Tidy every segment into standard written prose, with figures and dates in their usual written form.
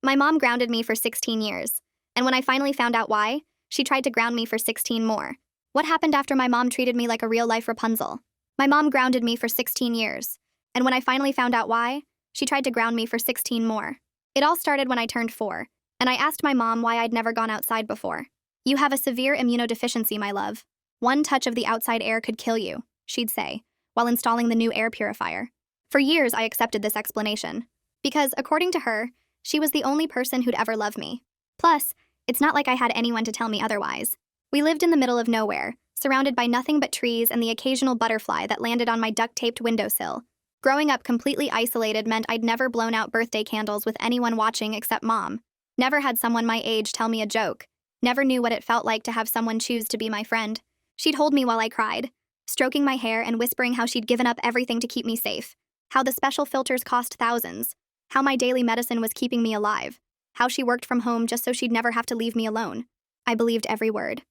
My mom grounded me for 16 years, and when I finally found out why, she tried to ground me for 16 more. What happened after my mom treated me like a real-life Rapunzel? My mom grounded me for 16 years, and when I finally found out why, she tried to ground me for 16 more. It all started when I turned 4, and I asked my mom why I'd never gone outside before. "You have a severe immunodeficiency, my love. One touch of the outside air could kill you," she'd say, while installing the new air purifier. For years, I accepted this explanation, because, according to her, she was the only person who'd ever love me. Plus, it's not like I had anyone to tell me otherwise. We lived in the middle of nowhere, surrounded by nothing but trees and the occasional butterfly that landed on my duct-taped windowsill. Growing up completely isolated meant I'd never blown out birthday candles with anyone watching except Mom. Never had someone my age tell me a joke. Never knew what it felt like to have someone choose to be my friend. She'd hold me while I cried, stroking my hair and whispering how she'd given up everything to keep me safe, how the special filters cost thousands, how my daily medicine was keeping me alive, how she worked from home just so she'd never have to leave me alone. I believed every word.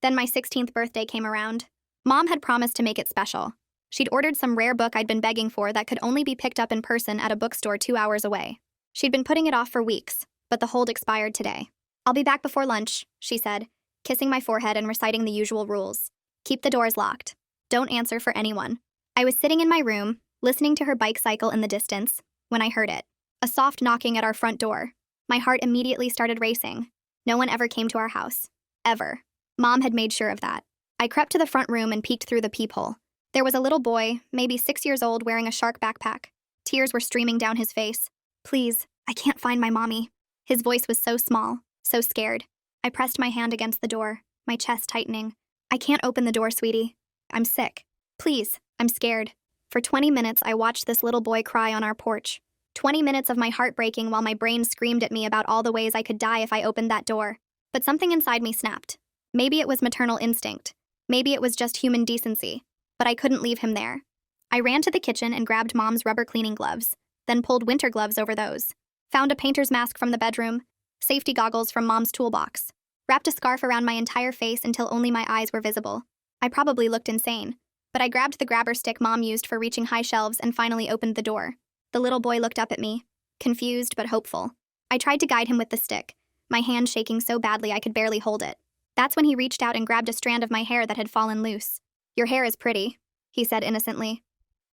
Then my 16th birthday came around. Mom had promised to make it special. She'd ordered some rare book I'd been begging for that could only be picked up in person at a bookstore 2 hours away. She'd been putting it off for weeks, but the hold expired today. "I'll be back before lunch," she said, kissing my forehead and reciting the usual rules. "Keep the doors locked. Don't answer for anyone." I was sitting in my room, listening to her bike cycle in the distance, when I heard it. A soft knocking at our front door. My heart immediately started racing. No one ever came to our house. Ever. Mom had made sure of that. I crept to the front room and peeked through the peephole. There was a little boy, maybe 6 years old, wearing a shark backpack. Tears were streaming down his face. "Please, I can't find my mommy." His voice was so small, so scared. I pressed my hand against the door, my chest tightening. "I can't open the door, sweetie. I'm sick. Please, I'm scared." For 20 minutes, I watched this little boy cry on our porch. 20 minutes of my heart breaking while my brain screamed at me about all the ways I could die if I opened that door. But something inside me snapped. Maybe it was maternal instinct. Maybe it was just human decency. But I couldn't leave him there. I ran to the kitchen and grabbed Mom's rubber cleaning gloves, then pulled winter gloves over those. Found a painter's mask from the bedroom, safety goggles from Mom's toolbox. Wrapped a scarf around my entire face until only my eyes were visible. I probably looked insane, but I grabbed the grabber stick Mom used for reaching high shelves and finally opened the door. The little boy looked up at me, confused but hopeful. I tried to guide him with the stick, my hand shaking so badly I could barely hold it. That's when he reached out and grabbed a strand of my hair that had fallen loose. "Your hair is pretty," he said innocently.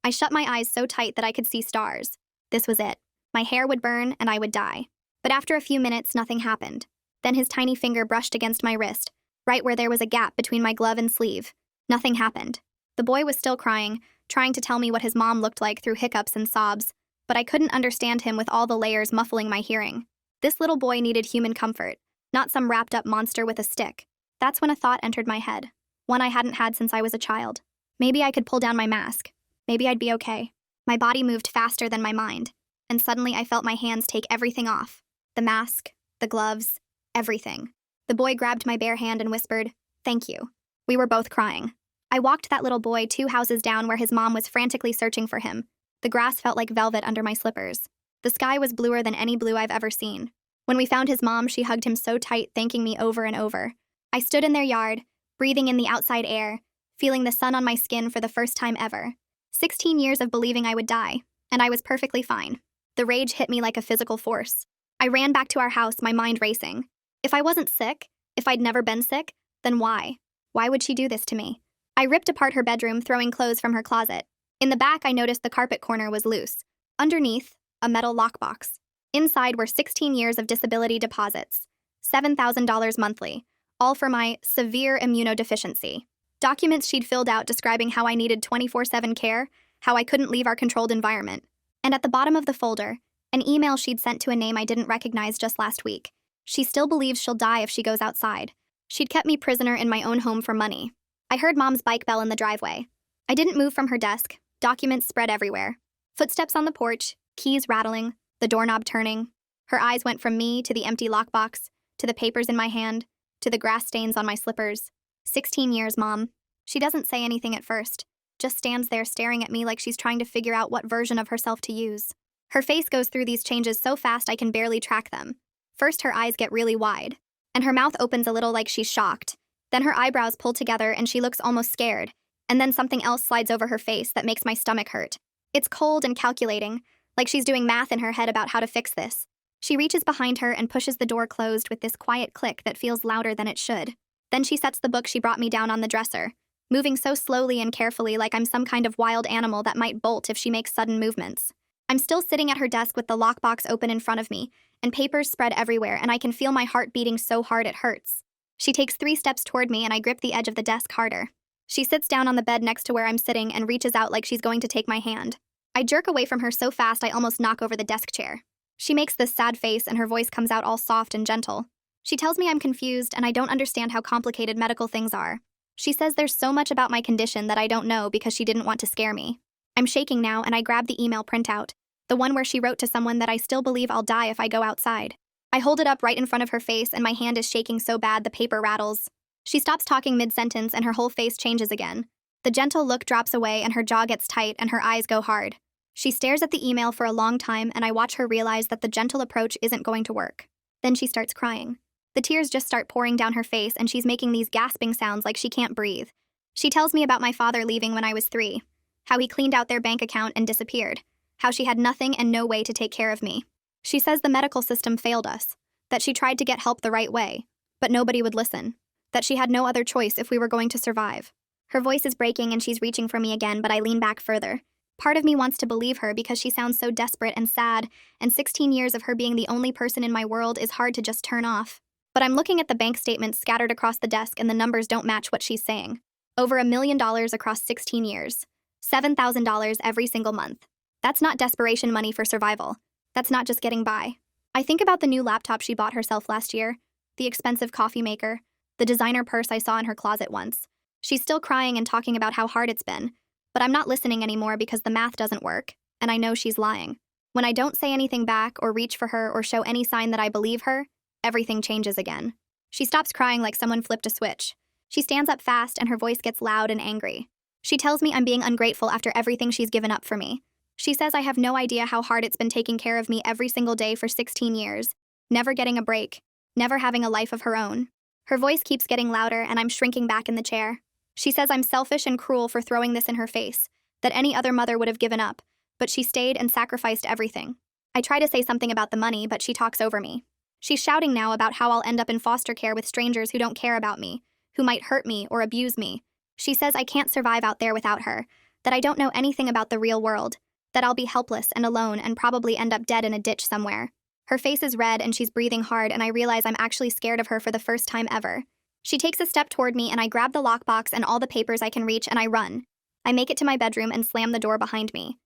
I shut my eyes so tight that I could see stars. This was it. My hair would burn and I would die. But after a few minutes, nothing happened. Then his tiny finger brushed against my wrist, right where there was a gap between my glove and sleeve. Nothing happened. The boy was still crying, trying to tell me what his mom looked like through hiccups and sobs, but I couldn't understand him with all the layers muffling my hearing. This little boy needed human comfort, not some wrapped-up monster with a stick. That's when a thought entered my head, one I hadn't had since I was a child. Maybe I could pull down my mask. Maybe I'd be okay. My body moved faster than my mind, and suddenly I felt my hands take everything off. The mask, the gloves, everything. The boy grabbed my bare hand and whispered, "Thank you." We were both crying. I walked that little boy 2 houses down where his mom was frantically searching for him. The grass felt like velvet under my slippers. The sky was bluer than any blue I've ever seen. When we found his mom, she hugged him so tight, thanking me over and over. I stood in their yard, breathing in the outside air, feeling the sun on my skin for the first time ever. 16 years of believing I would die, and I was perfectly fine. The rage hit me like a physical force. I ran back to our house, my mind racing. If I wasn't sick, if I'd never been sick, then why? Why would she do this to me? I ripped apart her bedroom, throwing clothes from her closet. In the back, I noticed the carpet corner was loose. Underneath, a metal lockbox. Inside were 16 years of disability deposits, $7,000 monthly, all for my severe immunodeficiency. Documents she'd filled out describing how I needed 24/7 care, how I couldn't leave our controlled environment. And at the bottom of the folder, an email she'd sent to a name I didn't recognize just last week. She still believes she'll die if she goes outside. She'd kept me prisoner in my own home for money. I heard Mom's bike bell in the driveway. I didn't move from her desk. Documents spread everywhere. Footsteps on the porch, keys rattling, the doorknob turning. Her eyes went from me to the empty lockbox, to the papers in my hand, to the grass stains on my slippers. 16 years, Mom. She doesn't say anything at first, just stands there staring at me like she's trying to figure out what version of herself to use. Her face goes through these changes so fast I can barely track them. First, her eyes get really wide, and her mouth opens a little like she's shocked. Then her eyebrows pull together and she looks almost scared, and then something else slides over her face that makes my stomach hurt. It's cold and calculating, like she's doing math in her head about how to fix this. She reaches behind her and pushes the door closed with this quiet click that feels louder than it should. Then she sets the book she brought me down on the dresser, moving so slowly and carefully like I'm some kind of wild animal that might bolt if she makes sudden movements. I'm still sitting at her desk with the lockbox open in front of me, and papers spread everywhere, and I can feel my heart beating so hard it hurts. She takes 3 steps toward me, and I grip the edge of the desk harder. She sits down on the bed next to where I'm sitting and reaches out like she's going to take my hand. I jerk away from her so fast I almost knock over the desk chair. She makes this sad face, and her voice comes out all soft and gentle. She tells me I'm confused and I don't understand how complicated medical things are. She says there's so much about my condition that I don't know because she didn't want to scare me. I'm shaking now, and I grab the email printout, the one where she wrote to someone that I still believe I'll die if I go outside. I hold it up right in front of her face, and my hand is shaking so bad the paper rattles. She stops talking mid-sentence, and her whole face changes again. The gentle look drops away, and her jaw gets tight, and her eyes go hard. She stares at the email for a long time, and I watch her realize that the gentle approach isn't going to work. Then she starts crying. The tears just start pouring down her face, and she's making these gasping sounds like she can't breathe. She tells me about my father leaving when I was 3, how he cleaned out their bank account and disappeared, how she had nothing and no way to take care of me. She says the medical system failed us, that she tried to get help the right way, but nobody would listen, that she had no other choice if we were going to survive. Her voice is breaking and she's reaching for me again, but I lean back further. Part of me wants to believe her because she sounds so desperate and sad, and 16 years of her being the only person in my world is hard to just turn off. But I'm looking at the bank statements scattered across the desk, and the numbers don't match what she's saying. Over $1 million across 16 years. $7,000 every single month. That's not desperation money for survival. That's not just getting by. I think about the new laptop she bought herself last year, the expensive coffee maker, the designer purse I saw in her closet once. She's still crying and talking about how hard it's been, but I'm not listening anymore because the math doesn't work, and I know she's lying. When I don't say anything back or reach for her or show any sign that I believe her, everything changes again. She stops crying like someone flipped a switch. She stands up fast and her voice gets loud and angry. She tells me I'm being ungrateful after everything she's given up for me. She says I have no idea how hard it's been taking care of me every single day for 16 years, never getting a break, never having a life of her own. Her voice keeps getting louder and I'm shrinking back in the chair. She says I'm selfish and cruel for throwing this in her face, that any other mother would have given up, but she stayed and sacrificed everything. I try to say something about the money, but she talks over me. She's shouting now about how I'll end up in foster care with strangers who don't care about me, who might hurt me or abuse me. She says I can't survive out there without her, that I don't know anything about the real world, that I'll be helpless and alone and probably end up dead in a ditch somewhere. Her face is red and she's breathing hard, and I realize I'm actually scared of her for the first time ever. She takes a step toward me and I grab the lockbox and all the papers I can reach and I run. I make it to my bedroom and slam the door behind me.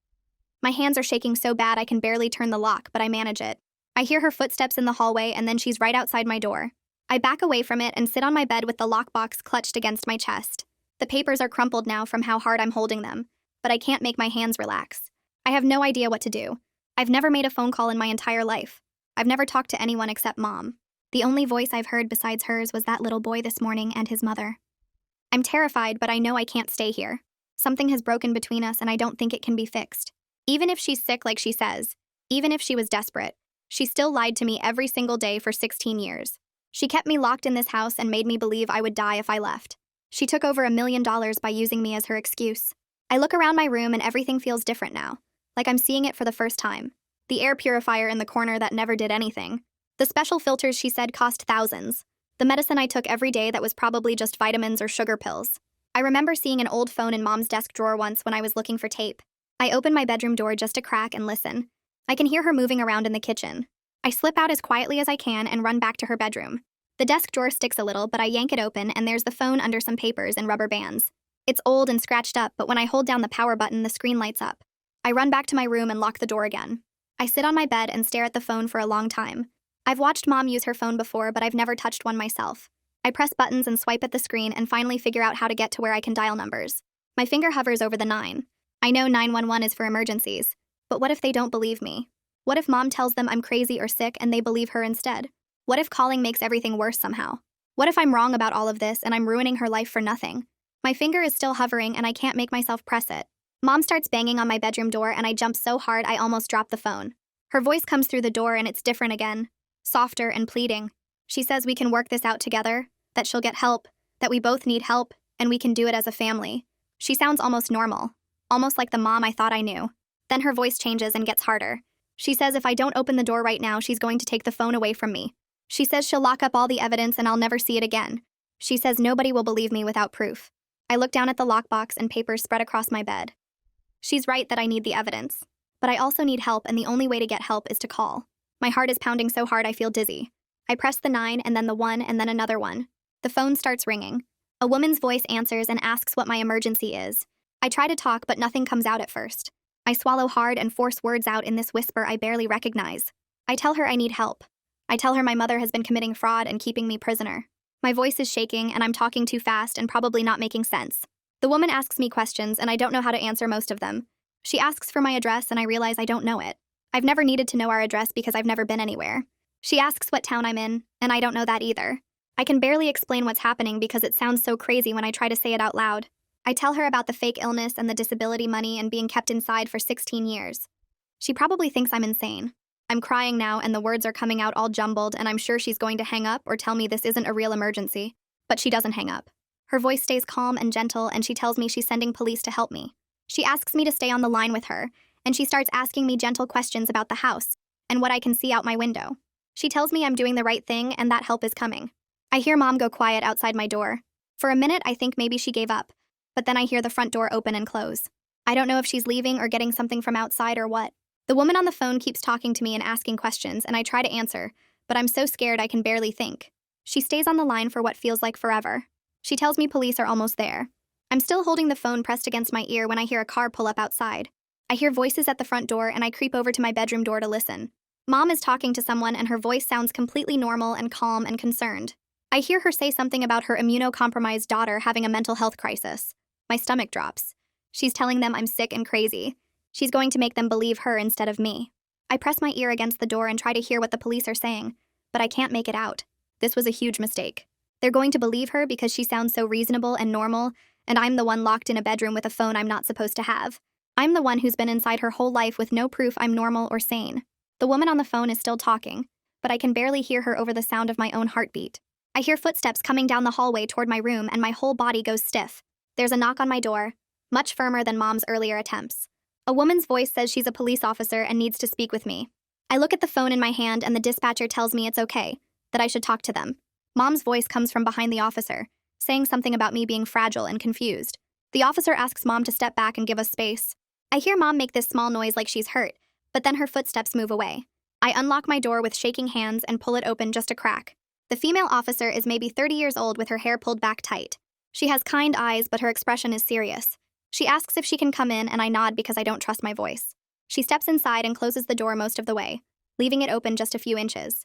My hands are shaking so bad I can barely turn the lock, but I manage it. I hear her footsteps in the hallway and then she's right outside my door. I back away from it and sit on my bed with the lockbox clutched against my chest. The papers are crumpled now from how hard I'm holding them, but I can't make my hands relax. I have no idea what to do. I've never made a phone call in my entire life. I've never talked to anyone except Mom. The only voice I've heard besides hers was that little boy this morning and his mother. I'm terrified, but I know I can't stay here. Something has broken between us and I don't think it can be fixed. Even if she's sick like she says, even if she was desperate, she still lied to me every single day for 16 years. She kept me locked in this house and made me believe I would die if I left. She took over $1 million by using me as her excuse. I look around my room and everything feels different now, like I'm seeing it for the first time. The air purifier in the corner that never did anything. The special filters she said cost thousands. The medicine I took every day that was probably just vitamins or sugar pills. I remember seeing an old phone in Mom's desk drawer once when I was looking for tape. I open my bedroom door just a crack and listen. I can hear her moving around in the kitchen. I slip out as quietly as I can and run back to her bedroom. The desk drawer sticks a little, but I yank it open and there's the phone under some papers and rubber bands. It's old and scratched up, but when I hold down the power button, the screen lights up. I run back to my room and lock the door again. I sit on my bed and stare at the phone for a long time. I've watched Mom use her phone before, but I've never touched one myself. I press buttons and swipe at the screen and finally figure out how to get to where I can dial numbers. My finger hovers over the 9. I know 911 is for emergencies, but what if they don't believe me? What if Mom tells them I'm crazy or sick and they believe her instead? What if calling makes everything worse somehow? What if I'm wrong about all of this and I'm ruining her life for nothing? My finger is still hovering and I can't make myself press it. Mom starts banging on my bedroom door and I jump so hard I almost drop the phone. Her voice comes through the door and it's different again, softer and pleading. She says we can work this out together, that she'll get help, that we both need help, and we can do it as a family. She sounds almost normal, almost like the mom I thought I knew. Then her voice changes and gets harder. She says if I don't open the door right now, she's going to take the phone away from me. She says she'll lock up all the evidence and I'll never see it again. She says nobody will believe me without proof. I look down at the lockbox and papers spread across my bed. She's right that I need the evidence. But I also need help, and the only way to get help is to call. My heart is pounding so hard I feel dizzy. I press the 9 and then the 1 and then another 1. The phone starts ringing. A woman's voice answers and asks what my emergency is. I try to talk, but nothing comes out at first. I swallow hard and force words out in this whisper I barely recognize. I tell her I need help. I tell her my mother has been committing fraud and keeping me prisoner. My voice is shaking and I'm talking too fast and probably not making sense. The woman asks me questions and I don't know how to answer most of them. She asks for my address and I realize I don't know it. I've never needed to know our address because I've never been anywhere. She asks what town I'm in, and I don't know that either. I can barely explain what's happening because it sounds so crazy when I try to say it out loud. I tell her about the fake illness and the disability money and being kept inside for 16 years. She probably thinks I'm insane. I'm crying now and the words are coming out all jumbled and I'm sure she's going to hang up or tell me this isn't a real emergency. But she doesn't hang up. Her voice stays calm and gentle and she tells me she's sending police to help me. She asks me to stay on the line with her, and she starts asking me gentle questions about the house and what I can see out my window. She tells me I'm doing the right thing and that help is coming. I hear Mom go quiet outside my door. For a minute, I think maybe she gave up, but then I hear the front door open and close. I don't know if she's leaving or getting something from outside or what. The woman on the phone keeps talking to me and asking questions, and I try to answer, but I'm so scared I can barely think. She stays on the line for what feels like forever. She tells me police are almost there. I'm still holding the phone pressed against my ear when I hear a car pull up outside. I hear voices at the front door and I creep over to my bedroom door to listen. Mom is talking to someone and her voice sounds completely normal and calm and concerned. I hear her say something about her immunocompromised daughter having a mental health crisis. My stomach drops. She's telling them I'm sick and crazy. She's going to make them believe her instead of me. I press my ear against the door and try to hear what the police are saying, but I can't make it out. This was a huge mistake. They're going to believe her because she sounds so reasonable and normal, and I'm the one locked in a bedroom with a phone I'm not supposed to have. I'm the one who's been inside her whole life with no proof I'm normal or sane. The woman on the phone is still talking, but I can barely hear her over the sound of my own heartbeat. I hear footsteps coming down the hallway toward my room and my whole body goes stiff. There's a knock on my door, much firmer than Mom's earlier attempts. A woman's voice says she's a police officer and needs to speak with me. I look at the phone in my hand and the dispatcher tells me it's okay, that I should talk to them. Mom's voice comes from behind the officer, saying something about me being fragile and confused. The officer asks Mom to step back and give us space. I hear Mom make this small noise like she's hurt, but then her footsteps move away. I unlock my door with shaking hands and pull it open just a crack. The female officer is maybe 30 years old with her hair pulled back tight. She has kind eyes, but her expression is serious. She asks if she can come in, and I nod because I don't trust my voice. She steps inside and closes the door most of the way, leaving it open just a few inches.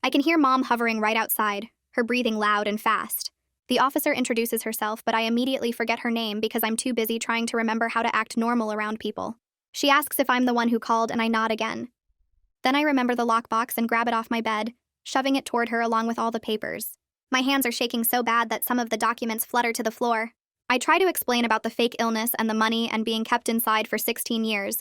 I can hear Mom hovering right outside, her breathing loud and fast. The officer introduces herself, but I immediately forget her name because I'm too busy trying to remember how to act normal around people. She asks if I'm the one who called, and I nod again. Then I remember the lockbox and grab it off my bed, shoving it toward her along with all the papers. My hands are shaking so bad that some of the documents flutter to the floor. I try to explain about the fake illness and the money and being kept inside for 16 years,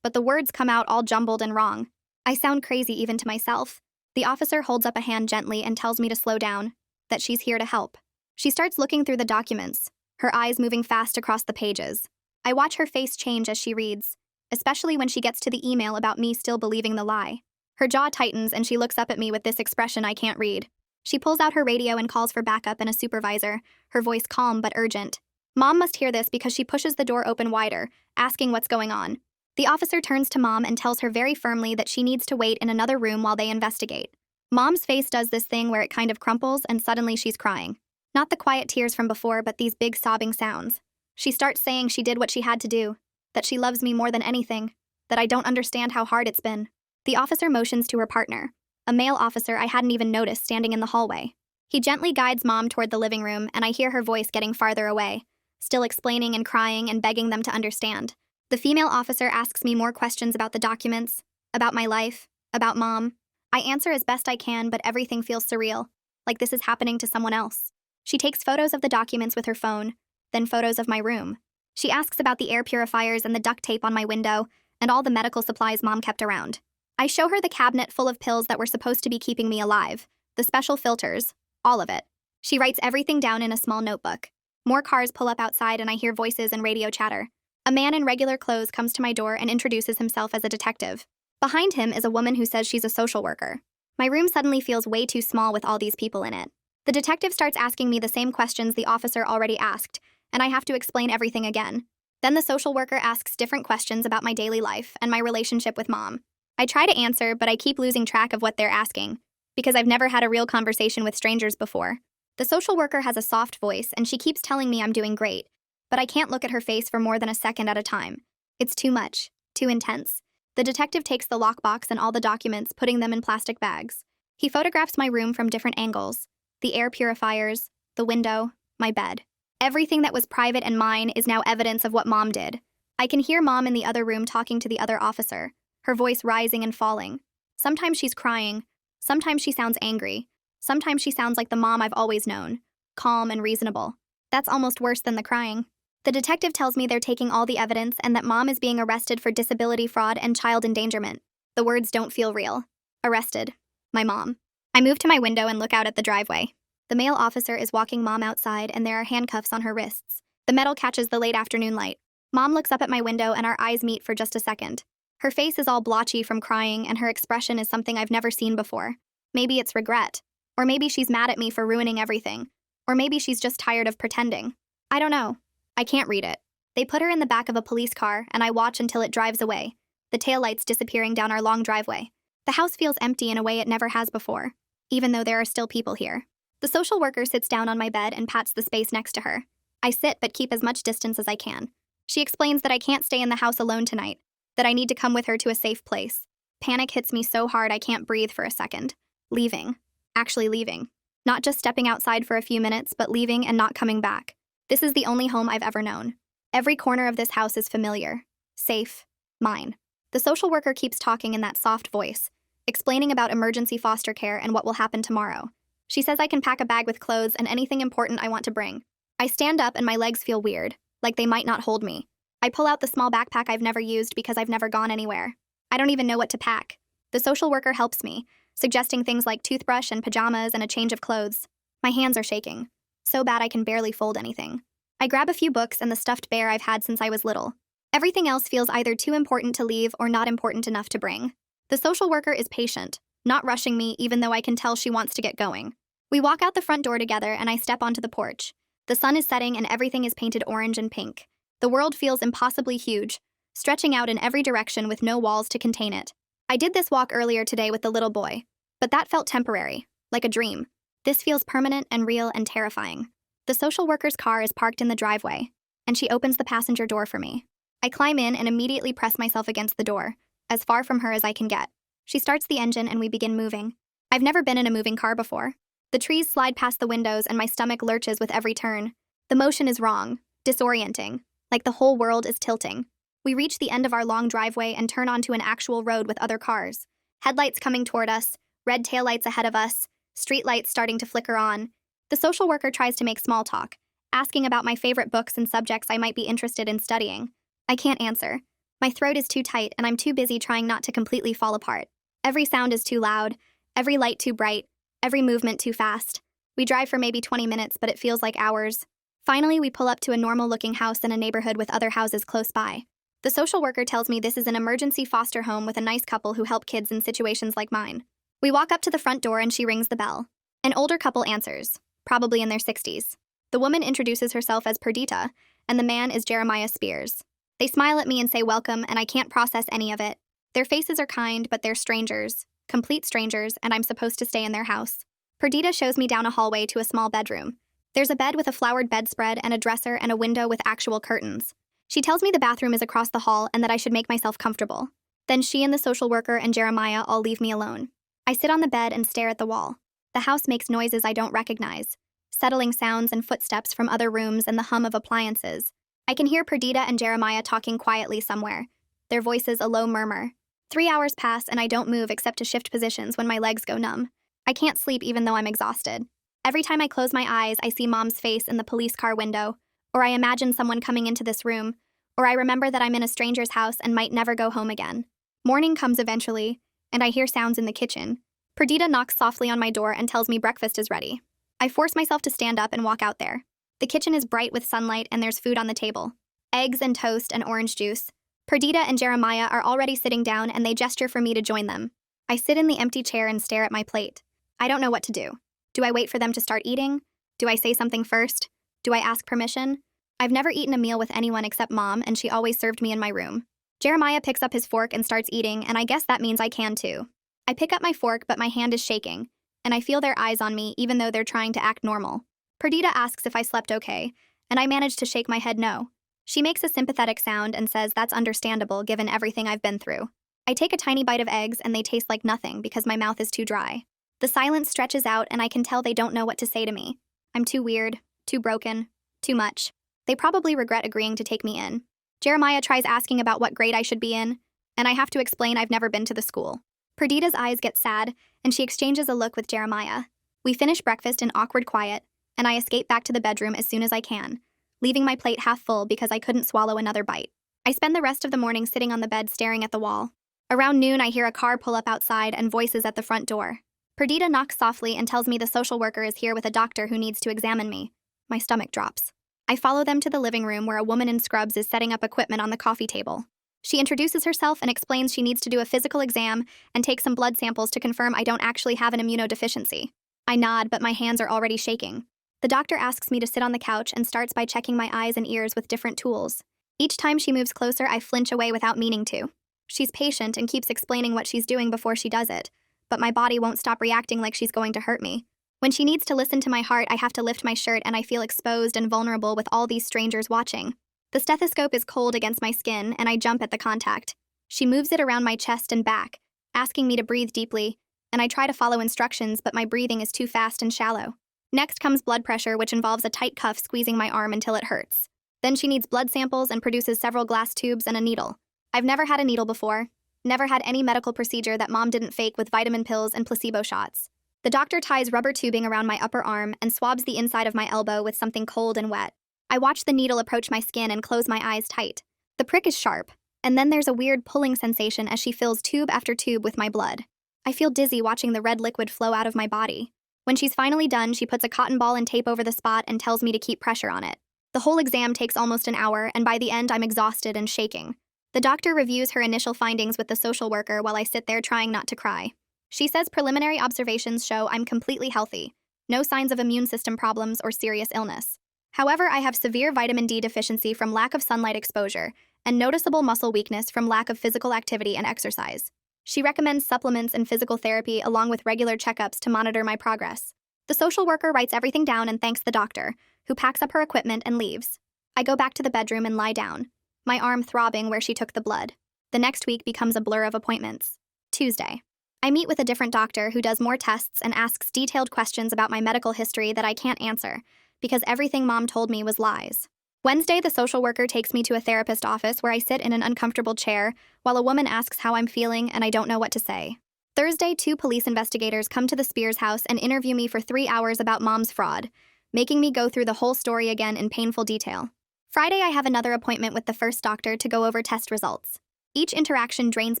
but the words come out all jumbled and wrong. I sound crazy even to myself. The officer holds up a hand gently and tells me to slow down, that she's here to help. She starts looking through the documents, her eyes moving fast across the pages. I watch her face change as she reads, especially when she gets to the email about me still believing the lie. Her jaw tightens and she looks up at me with this expression I can't read. She pulls out her radio and calls for backup and a supervisor, her voice calm but urgent. Mom must hear this because she pushes the door open wider, asking what's going on. The officer turns to Mom and tells her very firmly that she needs to wait in another room while they investigate. Mom's face does this thing where it kind of crumples and suddenly she's crying. Not the quiet tears from before, but these big sobbing sounds. She starts saying she did what she had to do, that she loves me more than anything, that I don't understand how hard it's been. The officer motions to her partner, a male officer I hadn't even noticed standing in the hallway. He gently guides Mom toward the living room and I hear her voice getting farther away, still explaining and crying and begging them to understand. The female officer asks me more questions about the documents, about my life, about Mom. I answer as best I can, but everything feels surreal, like this is happening to someone else. She takes photos of the documents with her phone, then photos of my room. She asks about the air purifiers and the duct tape on my window, and all the medical supplies Mom kept around. I show her the cabinet full of pills that were supposed to be keeping me alive, the special filters, all of it. She writes everything down in a small notebook. More cars pull up outside and I hear voices and radio chatter. A man in regular clothes comes to my door and introduces himself as a detective. Behind him is a woman who says she's a social worker. My room suddenly feels way too small with all these people in it. The detective starts asking me the same questions the officer already asked, and I have to explain everything again. Then the social worker asks different questions about my daily life and my relationship with Mom. I try to answer, but I keep losing track of what they're asking, because I've never had a real conversation with strangers before. The social worker has a soft voice, and she keeps telling me I'm doing great, but I can't look at her face for more than a second at a time. It's too much, too intense. The detective takes the lockbox and all the documents, putting them in plastic bags. He photographs my room from different angles: the air purifiers, the window, my bed. Everything that was private and mine is now evidence of what Mom did. I can hear Mom in the other room talking to the other officer, her voice rising and falling. Sometimes she's crying, sometimes she sounds angry, sometimes she sounds like the Mom I've always known, calm and reasonable. That's almost worse than the crying. The detective tells me they're taking all the evidence and that Mom is being arrested for disability fraud and child endangerment. The words don't feel real. Arrested. My mom. I move to my window and look out at the driveway. The male officer is walking Mom outside, and there are handcuffs on her wrists. The metal catches the late afternoon light. Mom looks up at my window and our eyes meet for just a second. Her face is all blotchy from crying, and her expression is something I've never seen before. Maybe it's regret. Or maybe she's mad at me for ruining everything. Or maybe she's just tired of pretending. I don't know. I can't read it. They put her in the back of a police car, and I watch until it drives away, the taillights disappearing down our long driveway. The house feels empty in a way it never has before, even though there are still people here. The social worker sits down on my bed and pats the space next to her. I sit but keep as much distance as I can. She explains that I can't stay in the house alone tonight, that I need to come with her to a safe place. Panic hits me so hard I can't breathe for a second. Leaving. Actually leaving. Not just stepping outside for a few minutes, but leaving and not coming back. This is the only home I've ever known. Every corner of this house is familiar. Safe. Mine. The social worker keeps talking in that soft voice, explaining about emergency foster care and what will happen tomorrow. She says I can pack a bag with clothes and anything important I want to bring. I stand up and my legs feel weird, like they might not hold me. I pull out the small backpack I've never used because I've never gone anywhere. I don't even know what to pack. The social worker helps me, suggesting things like toothbrush and pajamas and a change of clothes. My hands are shaking. So bad I can barely fold anything. I grab a few books and the stuffed bear I've had since I was little. Everything else feels either too important to leave or not important enough to bring. The social worker is patient, not rushing me even though I can tell she wants to get going. We walk out the front door together and I step onto the porch. The sun is setting and everything is painted orange and pink. The world feels impossibly huge, stretching out in every direction with no walls to contain it. I did this walk earlier today with the little boy, but that felt temporary, like a dream. This feels permanent and real and terrifying. The social worker's car is parked in the driveway, and she opens the passenger door for me. I climb in and immediately press myself against the door, as far from her as I can get. She starts the engine and we begin moving. I've never been in a moving car before. The trees slide past the windows and my stomach lurches with every turn. The motion is wrong, disorienting, like the whole world is tilting. We reach the end of our long driveway and turn onto an actual road with other cars. Headlights coming toward us, red taillights ahead of us, street lights starting to flicker on. The social worker tries to make small talk, asking about my favorite books and subjects I might be interested in studying. I can't answer. My throat is too tight and I'm too busy trying not to completely fall apart. Every sound is too loud, every light too bright, every movement too fast. We drive for maybe 20 minutes, but it feels like hours. Finally, we pull up to a normal-looking house in a neighborhood with other houses close by. The social worker tells me this is an emergency foster home with a nice couple who help kids in situations like mine. We walk up to the front door and she rings the bell. An older couple answers, probably in their 60s. The woman introduces herself as Perdita, and the man is Jeremiah Spears. They smile at me and say welcome, and I can't process any of it. Their faces are kind, but they're strangers, complete strangers, and I'm supposed to stay in their house. Perdita shows me down a hallway to a small bedroom. There's a bed with a flowered bedspread and a dresser and a window with actual curtains. She tells me the bathroom is across the hall and that I should make myself comfortable. Then she and the social worker and Jeremiah all leave me alone. I sit on the bed and stare at the wall. The house makes noises I don't recognize, settling sounds and footsteps from other rooms and the hum of appliances. I can hear Perdita and Jeremiah talking quietly somewhere, their voices a low murmur. 3 hours pass and I don't move except to shift positions when my legs go numb. I can't sleep even though I'm exhausted. Every time I close my eyes, I see Mom's face in the police car window, or I imagine someone coming into this room, or I remember that I'm in a stranger's house and might never go home again. Morning comes eventually, and I hear sounds in the kitchen. Perdita knocks softly on my door and tells me breakfast is ready. I force myself to stand up and walk out there. The kitchen is bright with sunlight and there's food on the table. Eggs and toast and orange juice. Perdita and Jeremiah are already sitting down and they gesture for me to join them. I sit in the empty chair and stare at my plate. I don't know what to do. Do I wait for them to start eating? Do I say something first? Do I ask permission? I've never eaten a meal with anyone except Mom, and she always served me in my room. Jeremiah picks up his fork and starts eating, and I guess that means I can too. I pick up my fork, but my hand is shaking, and I feel their eyes on me even though they're trying to act normal. Perdita asks if I slept okay, and I manage to shake my head no. She makes a sympathetic sound and says that's understandable given everything I've been through. I take a tiny bite of eggs and they taste like nothing because my mouth is too dry. The silence stretches out and I can tell they don't know what to say to me. I'm too weird, too broken, too much. They probably regret agreeing to take me in. Jeremiah tries asking about what grade I should be in, and I have to explain I've never been to the school. Perdita's eyes get sad, and she exchanges a look with Jeremiah. We finish breakfast in awkward quiet, and I escape back to the bedroom as soon as I can, leaving my plate half full because I couldn't swallow another bite. I spend the rest of the morning sitting on the bed staring at the wall. Around noon, I hear a car pull up outside and voices at the front door. Perdita knocks softly and tells me the social worker is here with a doctor who needs to examine me. My stomach drops. I follow them to the living room where a woman in scrubs is setting up equipment on the coffee table. She introduces herself and explains she needs to do a physical exam and take some blood samples to confirm I don't actually have an immunodeficiency. I nod, but my hands are already shaking. The doctor asks me to sit on the couch and starts by checking my eyes and ears with different tools. Each time she moves closer, I flinch away without meaning to. She's patient and keeps explaining what she's doing before she does it, but my body won't stop reacting like she's going to hurt me. When she needs to listen to my heart, I have to lift my shirt and I feel exposed and vulnerable with all these strangers watching. The stethoscope is cold against my skin and I jump at the contact. She moves it around my chest and back, asking me to breathe deeply, and I try to follow instructions, but my breathing is too fast and shallow. Next comes blood pressure, which involves a tight cuff squeezing my arm until it hurts. Then she needs blood samples and produces several glass tubes and a needle. I've never had a needle before, never had any medical procedure that Mom didn't fake with vitamin pills and placebo shots. The doctor ties rubber tubing around my upper arm and swabs the inside of my elbow with something cold and wet. I watch the needle approach my skin and close my eyes tight. The prick is sharp, and then there's a weird pulling sensation as she fills tube after tube with my blood. I feel dizzy watching the red liquid flow out of my body. When she's finally done, she puts a cotton ball and tape over the spot and tells me to keep pressure on it. The whole exam takes almost an hour, and by the end I'm exhausted and shaking. The doctor reviews her initial findings with the social worker while I sit there trying not to cry. She says preliminary observations show I'm completely healthy, no signs of immune system problems or serious illness. However, I have severe vitamin D deficiency from lack of sunlight exposure and noticeable muscle weakness from lack of physical activity and exercise. She recommends supplements and physical therapy along with regular checkups to monitor my progress. The social worker writes everything down and thanks the doctor, who packs up her equipment and leaves. I go back to the bedroom and lie down, my arm throbbing where she took the blood. The next week becomes a blur of appointments. Tuesday. I meet with a different doctor who does more tests and asks detailed questions about my medical history that I can't answer, because everything Mom told me was lies. Wednesday, the social worker takes me to a therapist office where I sit in an uncomfortable chair while a woman asks how I'm feeling and I don't know what to say. Thursday, 2 police investigators come to the Spears house and interview me for 3 hours about Mom's fraud, making me go through the whole story again in painful detail. Friday, I have another appointment with the first doctor to go over test results. Each interaction drains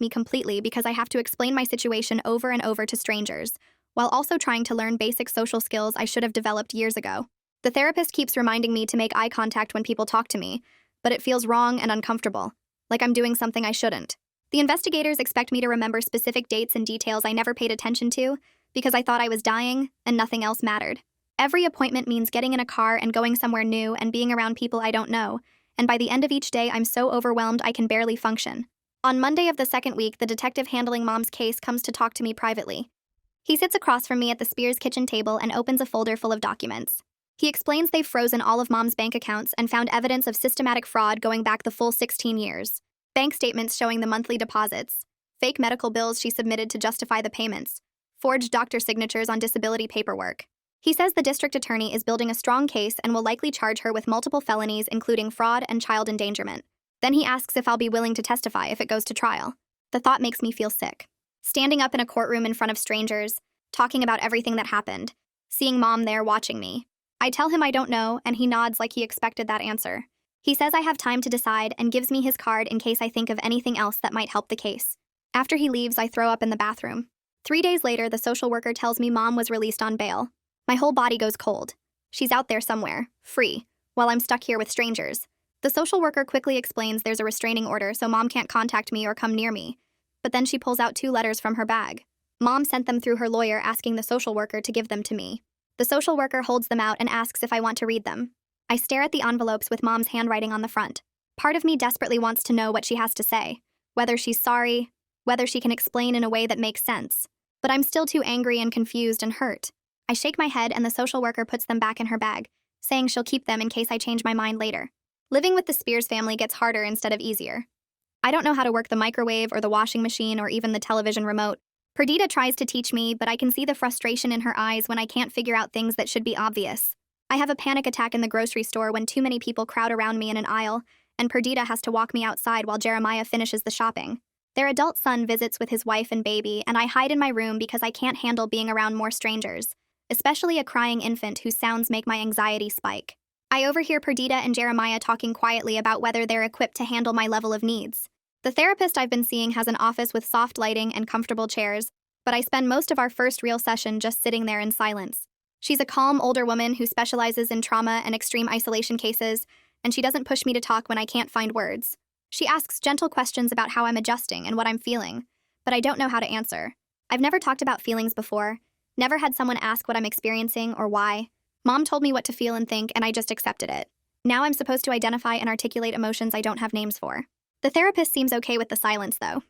me completely because I have to explain my situation over and over to strangers, while also trying to learn basic social skills I should have developed years ago. The therapist keeps reminding me to make eye contact when people talk to me, but it feels wrong and uncomfortable, like I'm doing something I shouldn't. The investigators expect me to remember specific dates and details I never paid attention to because I thought I was dying and nothing else mattered. Every appointment means getting in a car and going somewhere new and being around people I don't know, and by the end of each day I'm so overwhelmed I can barely function. On Monday of the second week, the detective handling Mom's case comes to talk to me privately. He sits across from me at the Spears kitchen table and opens a folder full of documents. He explains they've frozen all of Mom's bank accounts and found evidence of systematic fraud going back the full 16 years. Bank statements showing the monthly deposits, fake medical bills she submitted to justify the payments, forged doctor signatures on disability paperwork. He says the district attorney is building a strong case and will likely charge her with multiple felonies including fraud and child endangerment. Then he asks if I'll be willing to testify if it goes to trial. The thought makes me feel sick. Standing up in a courtroom in front of strangers, talking about everything that happened, seeing Mom there watching me. I tell him I don't know, and he nods like he expected that answer. He says I have time to decide and gives me his card in case I think of anything else that might help the case. After he leaves, I throw up in the bathroom. 3 days later, the social worker tells me Mom was released on bail. My whole body goes cold. She's out there somewhere, free, while I'm stuck here with strangers. The social worker quickly explains there's a restraining order so mom can't contact me or come near me. But then she pulls out 2 letters from her bag. Mom sent them through her lawyer asking the social worker to give them to me. The social worker holds them out and asks if I want to read them. I stare at the envelopes with mom's handwriting on the front. Part of me desperately wants to know what she has to say. Whether she's sorry, whether she can explain in a way that makes sense. But I'm still too angry and confused and hurt. I shake my head and the social worker puts them back in her bag, saying she'll keep them in case I change my mind later. Living with the Spears family gets harder instead of easier. I don't know how to work the microwave or the washing machine or even the television remote. Perdita tries to teach me, but I can see the frustration in her eyes when I can't figure out things that should be obvious. I have a panic attack in the grocery store when too many people crowd around me in an aisle, and Perdita has to walk me outside while Jeremiah finishes the shopping. Their adult son visits with his wife and baby, and I hide in my room because I can't handle being around more strangers, especially a crying infant whose sounds make my anxiety spike. I overhear Perdita and Jeremiah talking quietly about whether they're equipped to handle my level of needs. The therapist I've been seeing has an office with soft lighting and comfortable chairs, but I spend most of our first real session just sitting there in silence. She's a calm older woman who specializes in trauma and extreme isolation cases, and she doesn't push me to talk when I can't find words. She asks gentle questions about how I'm adjusting and what I'm feeling, but I don't know how to answer. I've never talked about feelings before, never had someone ask what I'm experiencing or why. Mom told me what to feel and think, and I just accepted it. Now I'm supposed to identify and articulate emotions I don't have names for. The therapist seems okay with the silence, though.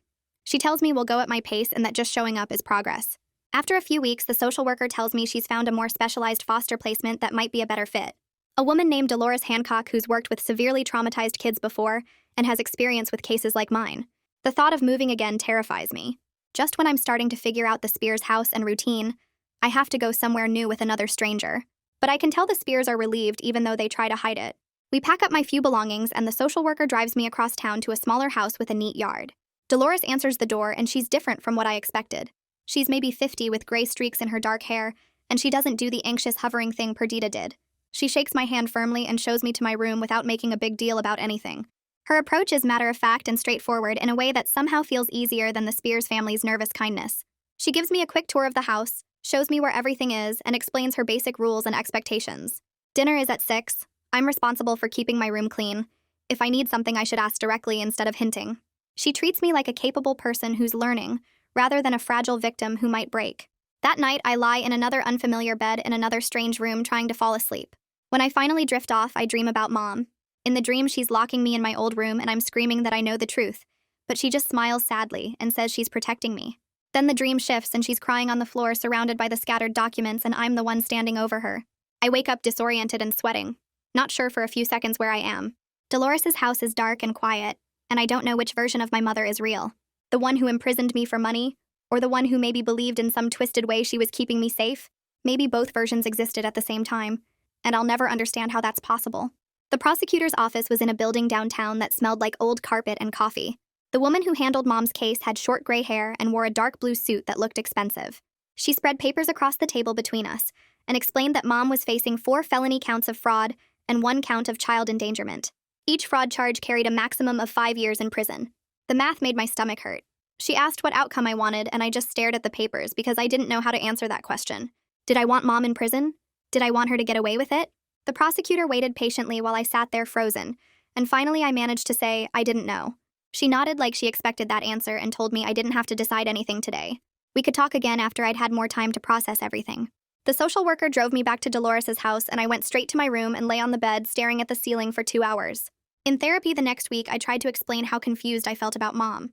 She tells me we'll go at my pace and that just showing up is progress. After a few weeks, the social worker tells me she's found a more specialized foster placement that might be a better fit. A woman named Dolores Hancock who's worked with severely traumatized kids before and has experience with cases like mine. The thought of moving again terrifies me. Just when I'm starting to figure out the Spears house and routine, I have to go somewhere new with another stranger. But I can tell the Spears are relieved even though they try to hide it. We pack up my few belongings and the social worker drives me across town to a smaller house with a neat yard. Dolores answers the door and she's different from what I expected. She's maybe 50 with gray streaks in her dark hair, and she doesn't do the anxious hovering thing Perdita did. She shakes my hand firmly and shows me to my room without making a big deal about anything. Her approach is matter-of-fact and straightforward in a way that somehow feels easier than the Spears family's nervous kindness. She gives me a quick tour of the house, shows me where everything is, and explains her basic rules and expectations. Dinner is at 6. I'm responsible for keeping my room clean. If I need something, I should ask directly instead of hinting. She treats me like a capable person who's learning, rather than a fragile victim who might break. That night, I lie in another unfamiliar bed in another strange room trying to fall asleep. When I finally drift off, I dream about Mom. In the dream, she's locking me in my old room and I'm screaming that I know the truth, but she just smiles sadly and says she's protecting me. Then the dream shifts and she's crying on the floor surrounded by the scattered documents and I'm the one standing over her. I wake up disoriented and sweating, not sure for a few seconds where I am. Dolores's house is dark and quiet, and I don't know which version of my mother is real. The one who imprisoned me for money, or the one who maybe believed in some twisted way she was keeping me safe? Maybe both versions existed at the same time, and I'll never understand how that's possible. The prosecutor's office was in a building downtown that smelled like old carpet and coffee. The woman who handled Mom's case had short gray hair and wore a dark blue suit that looked expensive. She spread papers across the table between us and explained that Mom was facing 4 felony counts of fraud and 1 count of child endangerment. Each fraud charge carried a maximum of 5 years in prison. The math made my stomach hurt. She asked what outcome I wanted, and I just stared at the papers because I didn't know how to answer that question. Did I want Mom in prison? Did I want her to get away with it? The prosecutor waited patiently while I sat there frozen, and finally I managed to say I didn't know. She nodded like she expected that answer and told me I didn't have to decide anything today. We could talk again after I'd had more time to process everything. The social worker drove me back to Dolores's house, and I went straight to my room and lay on the bed staring at the ceiling for 2 hours. In therapy the next week, I tried to explain how confused I felt about Mom.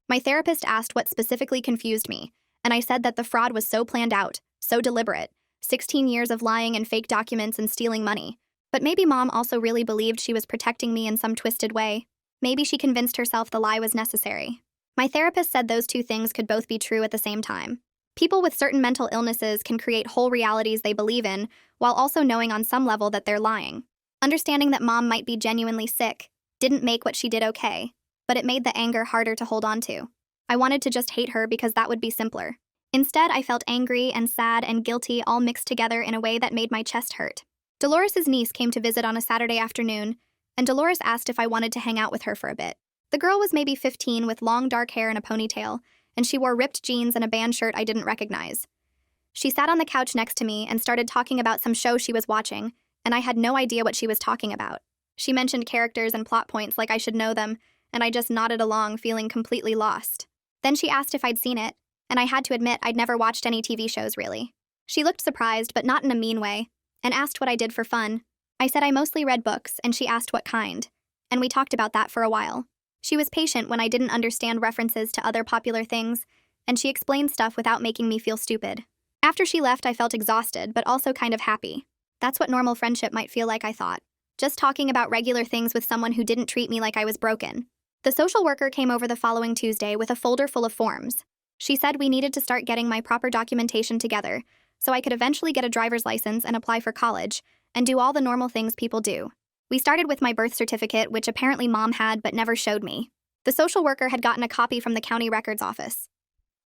My therapist asked what specifically confused me, and I said that the fraud was so planned out, so deliberate, 16 years of lying and fake documents and stealing money. But maybe Mom also really believed she was protecting me in some twisted way. Maybe she convinced herself the lie was necessary. My therapist said those 2 things could both be true at the same time. People with certain mental illnesses can create whole realities they believe in, while also knowing on some level that they're lying. Understanding that Mom might be genuinely sick didn't make what she did okay, but it made the anger harder to hold on to. I wanted to just hate her because that would be simpler. Instead, I felt angry and sad and guilty all mixed together in a way that made my chest hurt. Dolores's niece came to visit on a Saturday afternoon, and Dolores asked if I wanted to hang out with her for a bit. The girl was maybe 15 with long dark hair and a ponytail, and she wore ripped jeans and a band shirt I didn't recognize. She sat on the couch next to me and started talking about some show she was watching, and I had no idea what she was talking about. She mentioned characters and plot points like I should know them, and I just nodded along, feeling completely lost. Then she asked if I'd seen it, and I had to admit I'd never watched any TV shows, really. She looked surprised, but not in a mean way, and asked what I did for fun. I said I mostly read books, and she asked what kind, and we talked about that for a while. She was patient when I didn't understand references to other popular things, and she explained stuff without making me feel stupid. After she left, I felt exhausted, but also kind of happy. That's what normal friendship might feel like, I thought. Just talking about regular things with someone who didn't treat me like I was broken. The social worker came over the following Tuesday with a folder full of forms. She said we needed to start getting my proper documentation together, so I could eventually get a driver's license and apply for college, and do all the normal things people do. We started with my birth certificate, which apparently Mom had but never showed me. The social worker had gotten a copy from the county records office.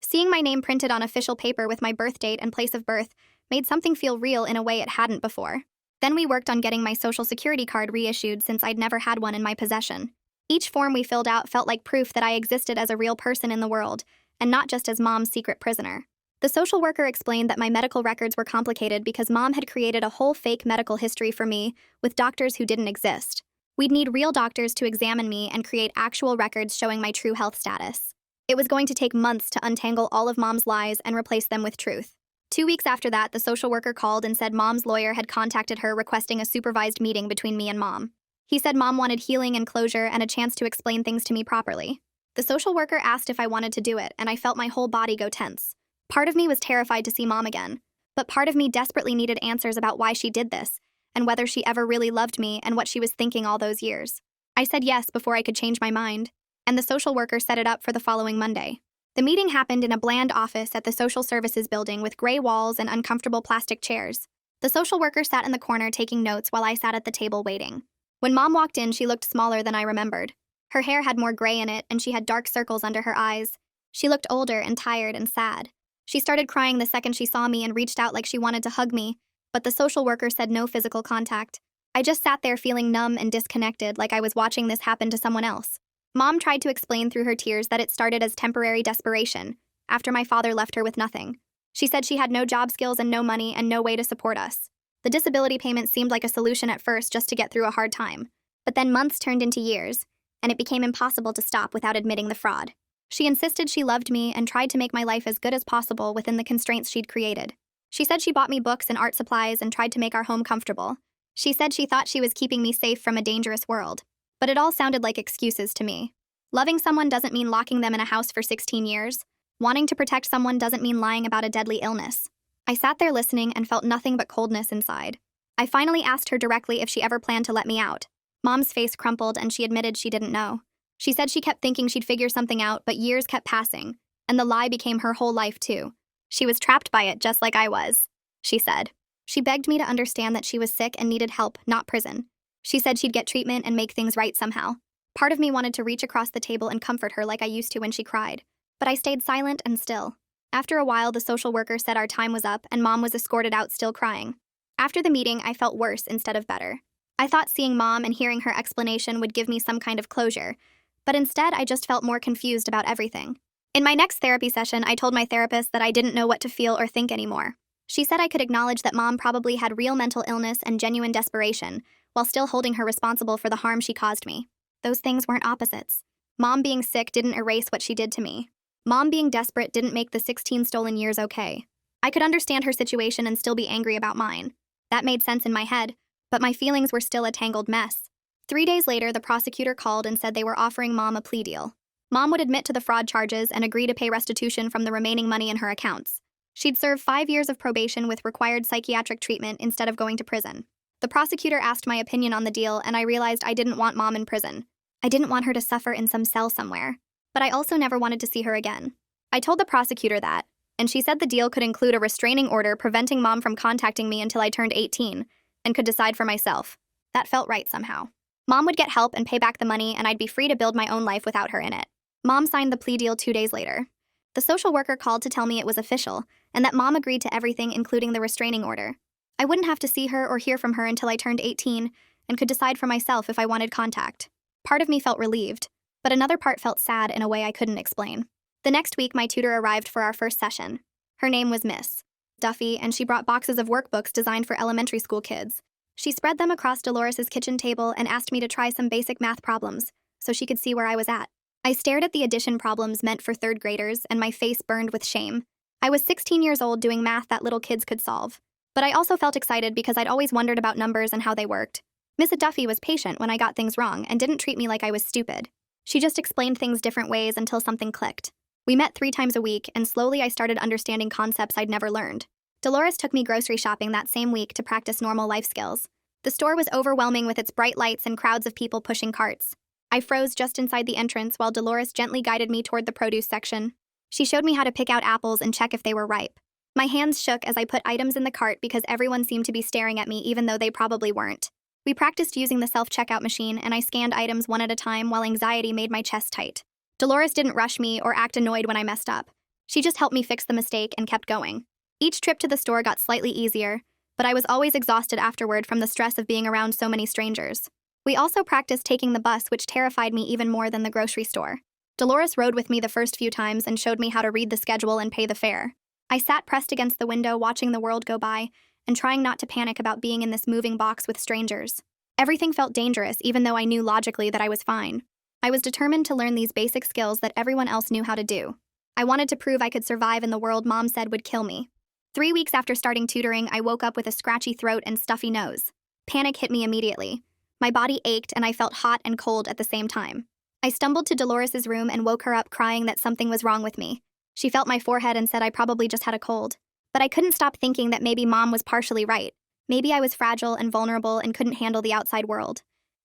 Seeing my name printed on official paper with my birth date and place of birth made something feel real in a way it hadn't before. Then we worked on getting my social security card reissued since I'd never had one in my possession. Each form we filled out felt like proof that I existed as a real person in the world, and not just as Mom's secret prisoner. The social worker explained that my medical records were complicated because Mom had created a whole fake medical history for me with doctors who didn't exist. We'd need real doctors to examine me and create actual records showing my true health status. It was going to take months to untangle all of Mom's lies and replace them with truth. 2 weeks after that, the social worker called and said Mom's lawyer had contacted her requesting a supervised meeting between me and Mom. He said Mom wanted healing and closure and a chance to explain things to me properly. The social worker asked if I wanted to do it, and I felt my whole body go tense. Part of me was terrified to see Mom again, but part of me desperately needed answers about why she did this, and whether she ever really loved me and what she was thinking all those years. I said yes before I could change my mind, and the social worker set it up for the following Monday. The meeting happened in a bland office at the social services building with gray walls and uncomfortable plastic chairs. The social worker sat in the corner taking notes while I sat at the table waiting. When Mom walked in, she looked smaller than I remembered. Her hair had more gray in it, and she had dark circles under her eyes. She looked older and tired and sad. She started crying the second she saw me and reached out like she wanted to hug me, but the social worker said no physical contact. I just sat there feeling numb and disconnected, like I was watching this happen to someone else. Mom tried to explain through her tears that it started as temporary desperation, after my father left her with nothing. She said she had no job skills and no money and no way to support us. The disability payment seemed like a solution at first just to get through a hard time. But then months turned into years, and it became impossible to stop without admitting the fraud. She insisted she loved me and tried to make my life as good as possible within the constraints she'd created. She said she bought me books and art supplies and tried to make our home comfortable. She said she thought she was keeping me safe from a dangerous world. But it all sounded like excuses to me. Loving someone doesn't mean locking them in a house for 16 years. Wanting to protect someone doesn't mean lying about a deadly illness. I sat there listening and felt nothing but coldness inside. I finally asked her directly if she ever planned to let me out. Mom's face crumpled and she admitted she didn't know. She said she kept thinking she'd figure something out, but years kept passing, and the lie became her whole life too. She was trapped by it just like I was, she said. She begged me to understand that she was sick and needed help, not prison. She said she'd get treatment and make things right somehow. Part of me wanted to reach across the table and comfort her like I used to when she cried, but I stayed silent and still. After a while, the social worker said our time was up and Mom was escorted out still crying. After the meeting, I felt worse instead of better. I thought seeing Mom and hearing her explanation would give me some kind of closure, but instead I just felt more confused about everything. In my next therapy session, I told my therapist that I didn't know what to feel or think anymore. She said I could acknowledge that Mom probably had real mental illness and genuine desperation, while still holding her responsible for the harm she caused me. Those things weren't opposites. Mom being sick didn't erase what she did to me. Mom being desperate didn't make the 16 stolen years okay. I could understand her situation and still be angry about mine. That made sense in my head, but my feelings were still a tangled mess. 3 days later, the prosecutor called and said they were offering Mom a plea deal. Mom would admit to the fraud charges and agree to pay restitution from the remaining money in her accounts. She'd serve 5 years of probation with required psychiatric treatment instead of going to prison. The prosecutor asked my opinion on the deal, and I realized I didn't want Mom in prison. I didn't want her to suffer in some cell somewhere, but I also never wanted to see her again. I told the prosecutor that, and she said the deal could include a restraining order preventing Mom from contacting me until I turned 18 and could decide for myself. That felt right somehow. Mom would get help and pay back the money, and I'd be free to build my own life without her in it. Mom signed the plea deal 2 days later. The social worker called to tell me it was official, and that Mom agreed to everything, including the restraining order. I wouldn't have to see her or hear from her until I turned 18 and could decide for myself if I wanted contact. Part of me felt relieved, but another part felt sad in a way I couldn't explain. The next week, my tutor arrived for our first session. Her name was Miss Duffy, and she brought boxes of workbooks designed for elementary school kids. She spread them across Dolores's kitchen table and asked me to try some basic math problems so she could see where I was at. I stared at the addition problems meant for third graders, and my face burned with shame. I was 16 years old doing math that little kids could solve. But I also felt excited because I'd always wondered about numbers and how they worked. Miss Duffy was patient when I got things wrong and didn't treat me like I was stupid. She just explained things different ways until something clicked. We met 3 times a week, and slowly I started understanding concepts I'd never learned. Dolores took me grocery shopping that same week to practice normal life skills. The store was overwhelming with its bright lights and crowds of people pushing carts. I froze just inside the entrance while Dolores gently guided me toward the produce section. She showed me how to pick out apples and check if they were ripe. My hands shook as I put items in the cart because everyone seemed to be staring at me even though they probably weren't. We practiced using the self-checkout machine, and I scanned items one at a time while anxiety made my chest tight. Dolores didn't rush me or act annoyed when I messed up. She just helped me fix the mistake and kept going. Each trip to the store got slightly easier, but I was always exhausted afterward from the stress of being around so many strangers. We also practiced taking the bus, which terrified me even more than the grocery store. Dolores rode with me the first few times and showed me how to read the schedule and pay the fare. I sat pressed against the window watching the world go by and trying not to panic about being in this moving box with strangers. Everything felt dangerous even though I knew logically that I was fine. I was determined to learn these basic skills that everyone else knew how to do. I wanted to prove I could survive in the world Mom said would kill me. 3 weeks after starting tutoring, I woke up with a scratchy throat and stuffy nose. Panic hit me immediately. My body ached and I felt hot and cold at the same time. I stumbled to Dolores's room and woke her up crying that something was wrong with me. She felt my forehead and said I probably just had a cold. But I couldn't stop thinking that maybe Mom was partially right. Maybe I was fragile and vulnerable and couldn't handle the outside world.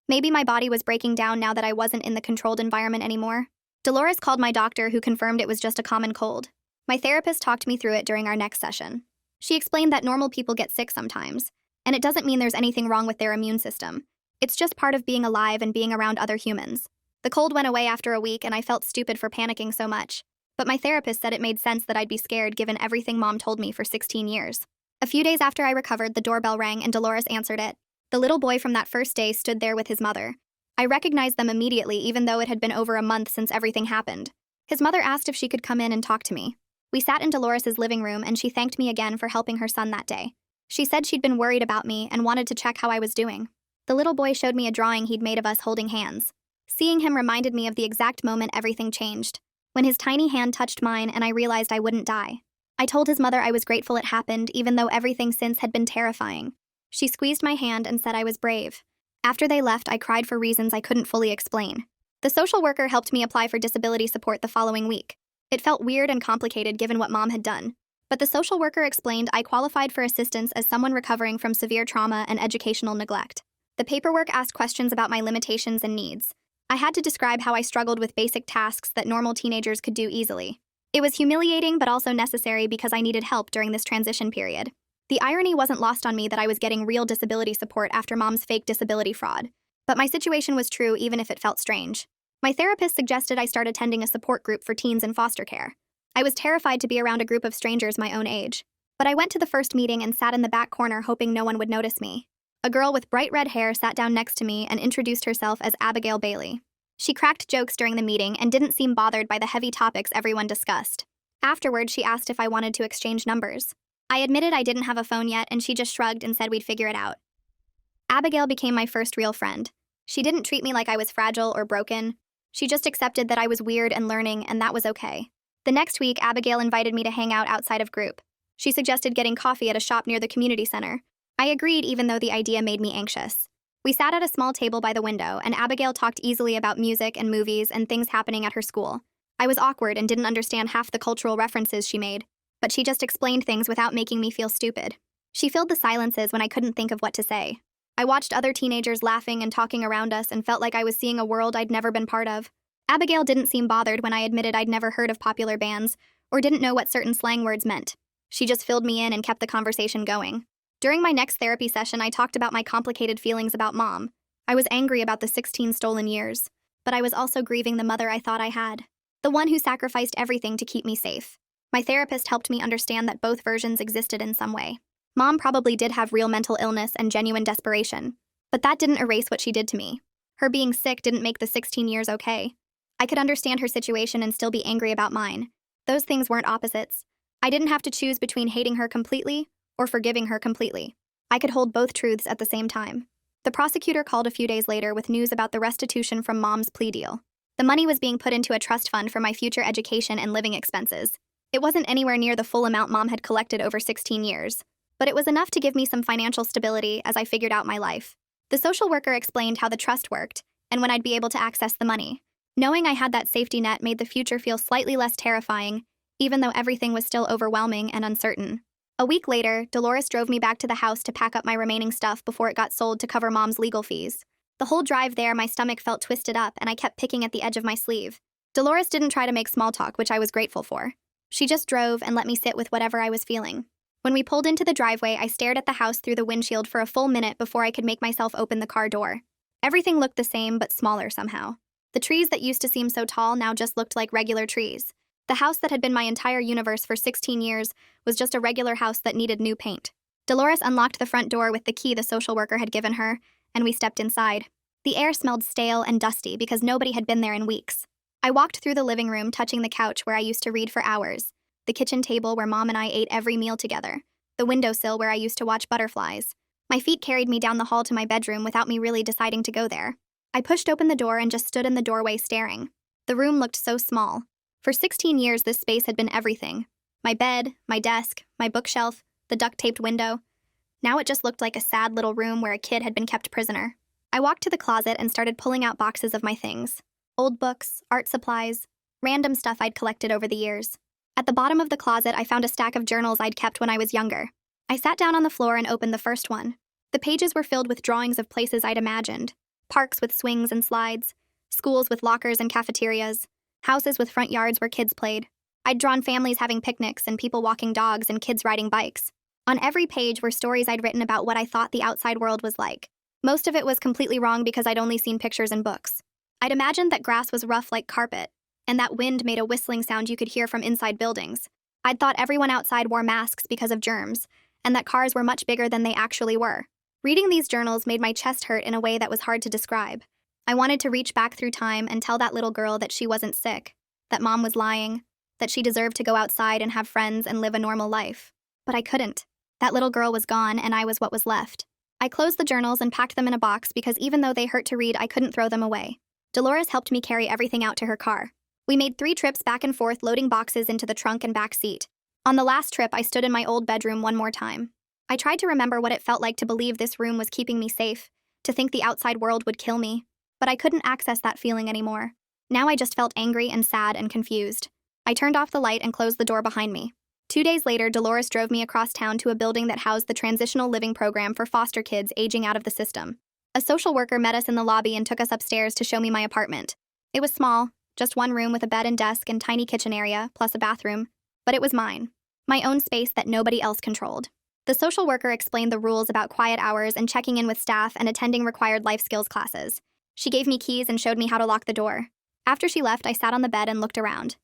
Maybe my body was breaking down now that I wasn't in the controlled environment anymore. Dolores called my doctor, who confirmed it was just a common cold. My therapist talked me through it during our next session. She explained that normal people get sick sometimes, and it doesn't mean there's anything wrong with their immune system. It's just part of being alive and being around other humans. The cold went away after a week, and I felt stupid for panicking so much. But my therapist said it made sense that I'd be scared given everything Mom told me for 16 years. A few days after I recovered, the doorbell rang and Dolores answered it. The little boy from that first day stood there with his mother. I recognized them immediately, even though it had been over a month since everything happened. His mother asked if she could come in and talk to me. We sat in Dolores's living room, and she thanked me again for helping her son that day. She said she'd been worried about me and wanted to check how I was doing. The little boy showed me a drawing he'd made of us holding hands. Seeing him reminded me of the exact moment everything changed, when his tiny hand touched mine and I realized I wouldn't die. I told his mother I was grateful it happened, even though everything since had been terrifying. She squeezed my hand and said I was brave. After they left, I cried for reasons I couldn't fully explain. The social worker helped me apply for disability support the following week. It felt weird and complicated given what Mom had done. But the social worker explained I qualified for assistance as someone recovering from severe trauma and educational neglect. The paperwork asked questions about my limitations and needs. I had to describe how I struggled with basic tasks that normal teenagers could do easily. It was humiliating but also necessary because I needed help during this transition period. The irony wasn't lost on me that I was getting real disability support after Mom's fake disability fraud. But my situation was true even if it felt strange. My therapist suggested I start attending a support group for teens in foster care. I was terrified to be around a group of strangers my own age. But I went to the first meeting and sat in the back corner hoping no one would notice me. A girl with bright red hair sat down next to me and introduced herself as Abigail Bailey. She cracked jokes during the meeting and didn't seem bothered by the heavy topics everyone discussed. Afterward, she asked if I wanted to exchange numbers. I admitted I didn't have a phone yet, and she just shrugged and said we'd figure it out. Abigail became my first real friend. She didn't treat me like I was fragile or broken. She just accepted that I was weird and learning, and that was okay. The next week, Abigail invited me to hang out outside of group. She suggested getting coffee at a shop near the community center. I agreed even though the idea made me anxious. We sat at a small table by the window, and Abigail talked easily about music and movies and things happening at her school. I was awkward and didn't understand half the cultural references she made, but she just explained things without making me feel stupid. She filled the silences when I couldn't think of what to say. I watched other teenagers laughing and talking around us and felt like I was seeing a world I'd never been part of. Abigail didn't seem bothered when I admitted I'd never heard of popular bands or didn't know what certain slang words meant. She just filled me in and kept the conversation going. During my next therapy session, I talked about my complicated feelings about Mom. I was angry about the 16 stolen years, but I was also grieving the mother I thought I had, the one who sacrificed everything to keep me safe. My therapist helped me understand that both versions existed in some way. Mom probably did have real mental illness and genuine desperation, but that didn't erase what she did to me. Her being sick didn't make the 16 years okay. I could understand her situation and still be angry about mine. Those things weren't opposites. I didn't have to choose between hating her completely or forgiving her completely. I could hold both truths at the same time. The prosecutor called a few days later with news about the restitution from Mom's plea deal. The money was being put into a trust fund for my future education and living expenses. It wasn't anywhere near the full amount Mom had collected over 16 years, but it was enough to give me some financial stability as I figured out my life. The social worker explained how the trust worked and when I'd be able to access the money. Knowing I had that safety net made the future feel slightly less terrifying, even though everything was still overwhelming and uncertain. A week later, Dolores drove me back to the house to pack up my remaining stuff before it got sold to cover Mom's legal fees. The whole drive there, my stomach felt twisted up and I kept picking at the edge of my sleeve. Dolores didn't try to make small talk, which I was grateful for. She just drove and let me sit with whatever I was feeling. When we pulled into the driveway, I stared at the house through the windshield for a full minute before I could make myself open the car door. Everything looked the same, but smaller somehow. The trees that used to seem so tall now just looked like regular trees. The house that had been my entire universe for 16 years was just a regular house that needed new paint. Dolores unlocked the front door with the key the social worker had given her, and we stepped inside. The air smelled stale and dusty because nobody had been there in weeks. I walked through the living room, touching the couch where I used to read for hours, the kitchen table where Mom and I ate every meal together, the windowsill where I used to watch butterflies. My feet carried me down the hall to my bedroom without me really deciding to go there. I pushed open the door and just stood in the doorway staring. The room looked so small. For 16 years, this space had been everything. My bed, my desk, my bookshelf, the duct-taped window. Now it just looked like a sad little room where a kid had been kept prisoner. I walked to the closet and started pulling out boxes of my things. Old books, art supplies, random stuff I'd collected over the years. At the bottom of the closet, I found a stack of journals I'd kept when I was younger. I sat down on the floor and opened the first one. The pages were filled with drawings of places I'd imagined. Parks with swings and slides, schools with lockers and cafeterias, houses with front yards where kids played. I'd drawn families having picnics and people walking dogs and kids riding bikes. On every page were stories I'd written about what I thought the outside world was like. Most of it was completely wrong because I'd only seen pictures in books. I'd imagined that grass was rough like carpet, and that wind made a whistling sound you could hear from inside buildings. I'd thought everyone outside wore masks because of germs, and that cars were much bigger than they actually were. Reading these journals made my chest hurt in a way that was hard to describe. I wanted to reach back through time and tell that little girl that she wasn't sick, that Mom was lying, that she deserved to go outside and have friends and live a normal life. But I couldn't. That little girl was gone, and I was what was left. I closed the journals and packed them in a box because even though they hurt to read, I couldn't throw them away. Dolores helped me carry everything out to her car. We made 3 trips back and forth, loading boxes into the trunk and back seat. On the last trip, I stood in my old bedroom one more time. I tried to remember what it felt like to believe this room was keeping me safe, to think the outside world would kill me. But I couldn't access that feeling anymore. Now I just felt angry and sad and confused. I turned off the light and closed the door behind me. 2 days later, Dolores drove me across town to a building that housed the transitional living program for foster kids aging out of the system. A social worker met us in the lobby and took us upstairs to show me my apartment. It was small, just one room with a bed and desk and tiny kitchen area, plus a bathroom. But it was mine. My own space that nobody else controlled. The social worker explained the rules about quiet hours and checking in with staff and attending required life skills classes. She gave me keys and showed me how to lock the door. After she left, I sat on the bed and looked around.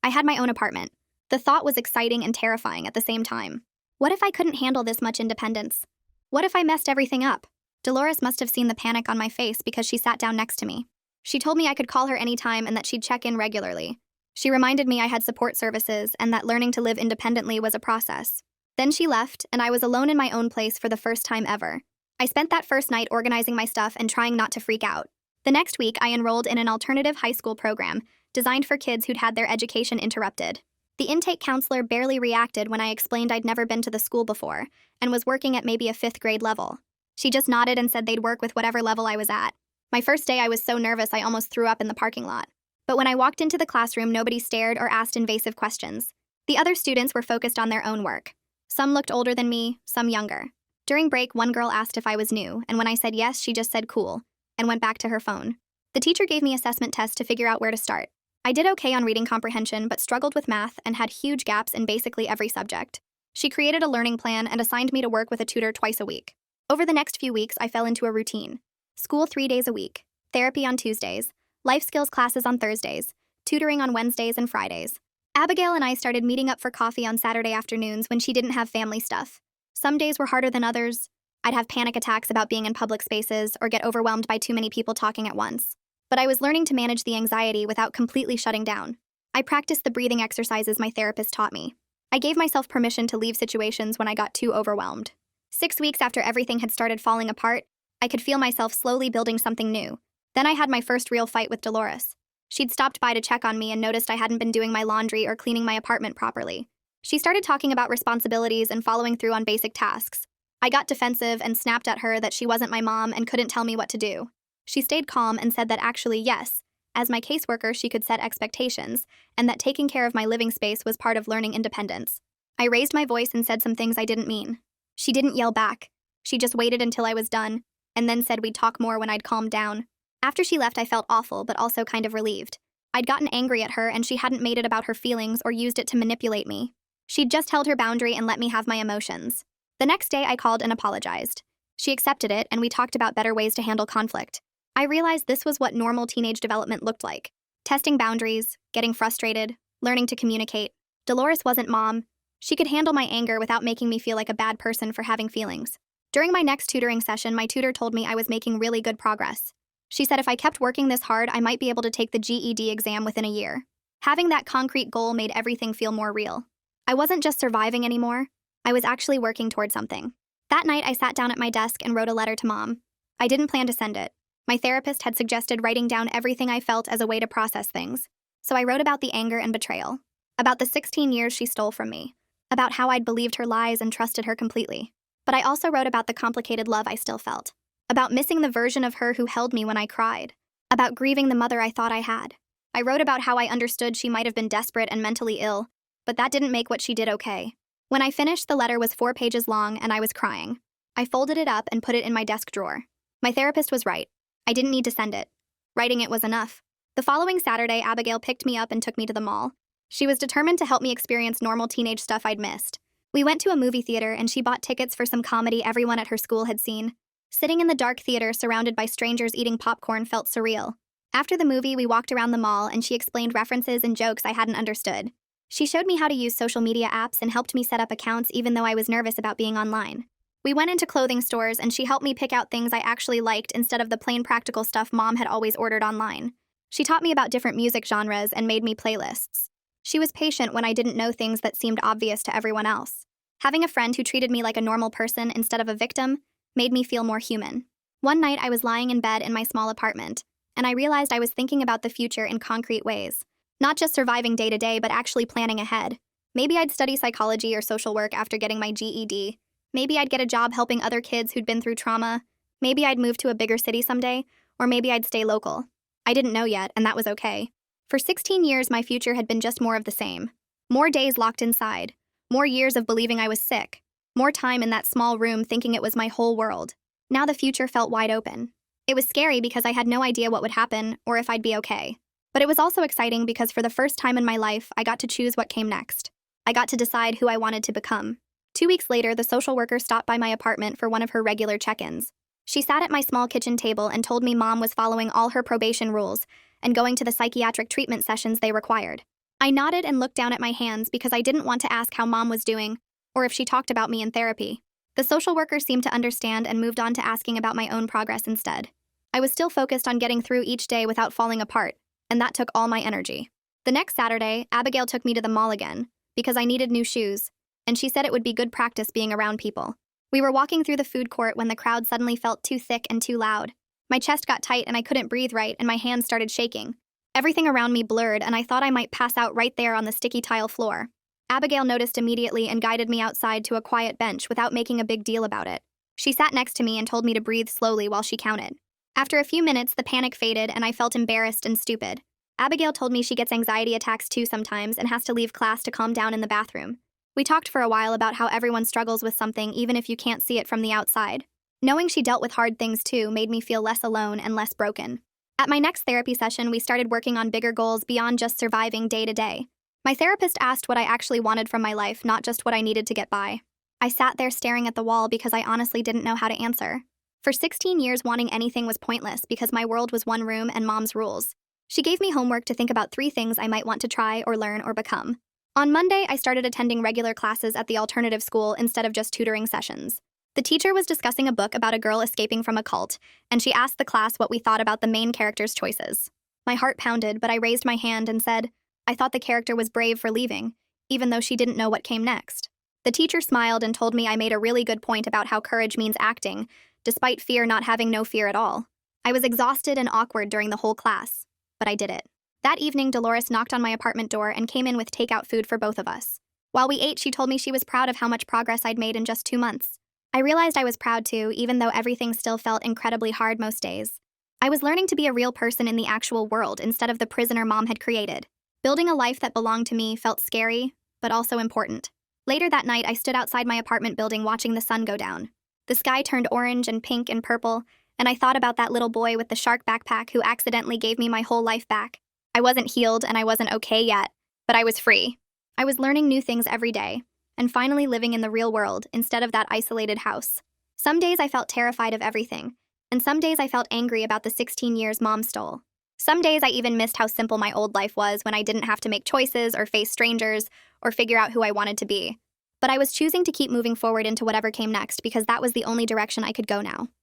I had my own apartment. The thought was exciting and terrifying at the same time. What if I couldn't handle this much independence? What if I messed everything up? Dolores must have seen the panic on my face because she sat down next to me. She told me I could call her anytime and that she'd check in regularly. She reminded me I had support services and that learning to live independently was a process. Then she left, and I was alone in my own place for the first time ever. I spent that first night organizing my stuff and trying not to freak out. The next week, I enrolled in an alternative high school program designed for kids who'd had their education interrupted. The intake counselor barely reacted when I explained I'd never been to the school before and was working at maybe a 5th grade level. She just nodded and said they'd work with whatever level I was at. My first day, I was so nervous I almost threw up in the parking lot. But when I walked into the classroom, nobody stared or asked invasive questions. The other students were focused on their own work. Some looked older than me, some younger. During break, one girl asked if I was new, and when I said yes, she just said cool, and went back to her phone. The teacher gave me assessment tests to figure out where to start. I did okay on reading comprehension, but struggled with math and had huge gaps in basically every subject. She created a learning plan and assigned me to work with a tutor twice a week. Over the next few weeks, I fell into a routine. School 3 days a week, therapy on Tuesdays, life skills classes on Thursdays, tutoring on Wednesdays and Fridays. Abigail and I started meeting up for coffee on Saturday afternoons when she didn't have family stuff. Some days were harder than others. I'd have panic attacks about being in public spaces or get overwhelmed by too many people talking at once. But I was learning to manage the anxiety without completely shutting down. I practiced the breathing exercises my therapist taught me. I gave myself permission to leave situations when I got too overwhelmed. 6 weeks after everything had started falling apart, I could feel myself slowly building something new. Then I had my first real fight with Dolores. She'd stopped by to check on me and noticed I hadn't been doing my laundry or cleaning my apartment properly. She started talking about responsibilities and following through on basic tasks. I got defensive and snapped at her that she wasn't my mom and couldn't tell me what to do. She stayed calm and said that actually, yes, as my caseworker, she could set expectations, and that taking care of my living space was part of learning independence. I raised my voice and said some things I didn't mean. She didn't yell back. She just waited until I was done, and then said we'd talk more when I'd calmed down. After she left, I felt awful, but also kind of relieved. I'd gotten angry at her, and she hadn't made it about her feelings or used it to manipulate me. She'd just held her boundary and let me have my emotions. The next day, I called and apologized. She accepted it, and we talked about better ways to handle conflict. I realized this was what normal teenage development looked like. Testing boundaries, getting frustrated, learning to communicate. Dolores wasn't mom. She could handle my anger without making me feel like a bad person for having feelings. During my next tutoring session, my tutor told me I was making really good progress. She said if I kept working this hard, I might be able to take the GED exam within a year. Having that concrete goal made everything feel more real. I wasn't just surviving anymore. I was actually working toward something. That night, I sat down at my desk and wrote a letter to Mom. I didn't plan to send it. My therapist had suggested writing down everything I felt as a way to process things. So I wrote about the anger and betrayal, about the 16 years she stole from me, about how I'd believed her lies and trusted her completely. But I also wrote about the complicated love I still felt, about missing the version of her who held me when I cried, about grieving the mother I thought I had. I wrote about how I understood she might have been desperate and mentally ill, but that didn't make what she did okay. When I finished, the letter was 4 pages long and I was crying. I folded it up and put it in my desk drawer. My therapist was right. I didn't need to send it. Writing it was enough. The following Saturday, Abigail picked me up and took me to the mall. She was determined to help me experience normal teenage stuff I'd missed. We went to a movie theater and she bought tickets for some comedy everyone at her school had seen. Sitting in the dark theater surrounded by strangers eating popcorn felt surreal. After the movie, we walked around the mall and she explained references and jokes I hadn't understood. She showed me how to use social media apps and helped me set up accounts even though I was nervous about being online. We went into clothing stores and she helped me pick out things I actually liked instead of the plain practical stuff Mom had always ordered online. She taught me about different music genres and made me playlists. She was patient when I didn't know things that seemed obvious to everyone else. Having a friend who treated me like a normal person instead of a victim made me feel more human. One night I was lying in bed in my small apartment, and I realized I was thinking about the future in concrete ways. Not just surviving day to day, but actually planning ahead. Maybe I'd study psychology or social work after getting my GED. Maybe I'd get a job helping other kids who'd been through trauma. Maybe I'd move to a bigger city someday, or maybe I'd stay local. I didn't know yet, and that was okay. For 16 years, my future had been just more of the same. More days locked inside. More years of believing I was sick. More time in that small room thinking it was my whole world. Now the future felt wide open. It was scary because I had no idea what would happen or if I'd be okay. But it was also exciting because for the first time in my life, I got to choose what came next. I got to decide who I wanted to become. 2 weeks later, the social worker stopped by my apartment for one of her regular check-ins. She sat at my small kitchen table and told me Mom was following all her probation rules and going to the psychiatric treatment sessions they required. I nodded and looked down at my hands because I didn't want to ask how Mom was doing or if she talked about me in therapy. The social worker seemed to understand and moved on to asking about my own progress instead. I was still focused on getting through each day without falling apart, and that took all my energy. The next Saturday, Abigail took me to the mall again because I needed new shoes, and she said it would be good practice being around people. We were walking through the food court when the crowd suddenly felt too thick and too loud. My chest got tight and I couldn't breathe right, and my hands started shaking. Everything around me blurred, and I thought I might pass out right there on the sticky tile floor. Abigail noticed immediately and guided me outside to a quiet bench without making a big deal about it. She sat next to me and told me to breathe slowly while she counted. After a few minutes, the panic faded and I felt embarrassed and stupid. Abigail told me she gets anxiety attacks too sometimes and has to leave class to calm down in the bathroom. We talked for a while about how everyone struggles with something even if you can't see it from the outside. Knowing she dealt with hard things too made me feel less alone and less broken. At my next therapy session, we started working on bigger goals beyond just surviving day to day. My therapist asked what I actually wanted from my life, not just what I needed to get by. I sat there staring at the wall because I honestly didn't know how to answer. For 16 years, wanting anything was pointless because my world was one room and Mom's rules. She gave me homework to think about 3 things I might want to try or learn or become. On Monday, I started attending regular classes at the alternative school instead of just tutoring sessions. The teacher was discussing a book about a girl escaping from a cult, and she asked the class what we thought about the main character's choices. My heart pounded, but I raised my hand and said, I thought the character was brave for leaving, even though she didn't know what came next. The teacher smiled and told me I made a really good point about how courage means acting, despite fear not having no fear at all. I was exhausted and awkward during the whole class, but I did it. That evening, Dolores knocked on my apartment door and came in with takeout food for both of us. While we ate, she told me she was proud of how much progress I'd made in just 2 months. I realized I was proud too, even though everything still felt incredibly hard most days. I was learning to be a real person in the actual world instead of the prisoner Mom had created. Building a life that belonged to me felt scary, but also important. Later that night, I stood outside my apartment building watching the sun go down. The sky turned orange and pink and purple, and I thought about that little boy with the shark backpack who accidentally gave me my whole life back. I wasn't healed and I wasn't okay yet, but I was free. I was learning new things every day, and finally living in the real world instead of that isolated house. Some days I felt terrified of everything, and some days I felt angry about the 16 years Mom stole. Some days I even missed how simple my old life was when I didn't have to make choices or face strangers or figure out who I wanted to be. But I was choosing to keep moving forward into whatever came next because that was the only direction I could go now.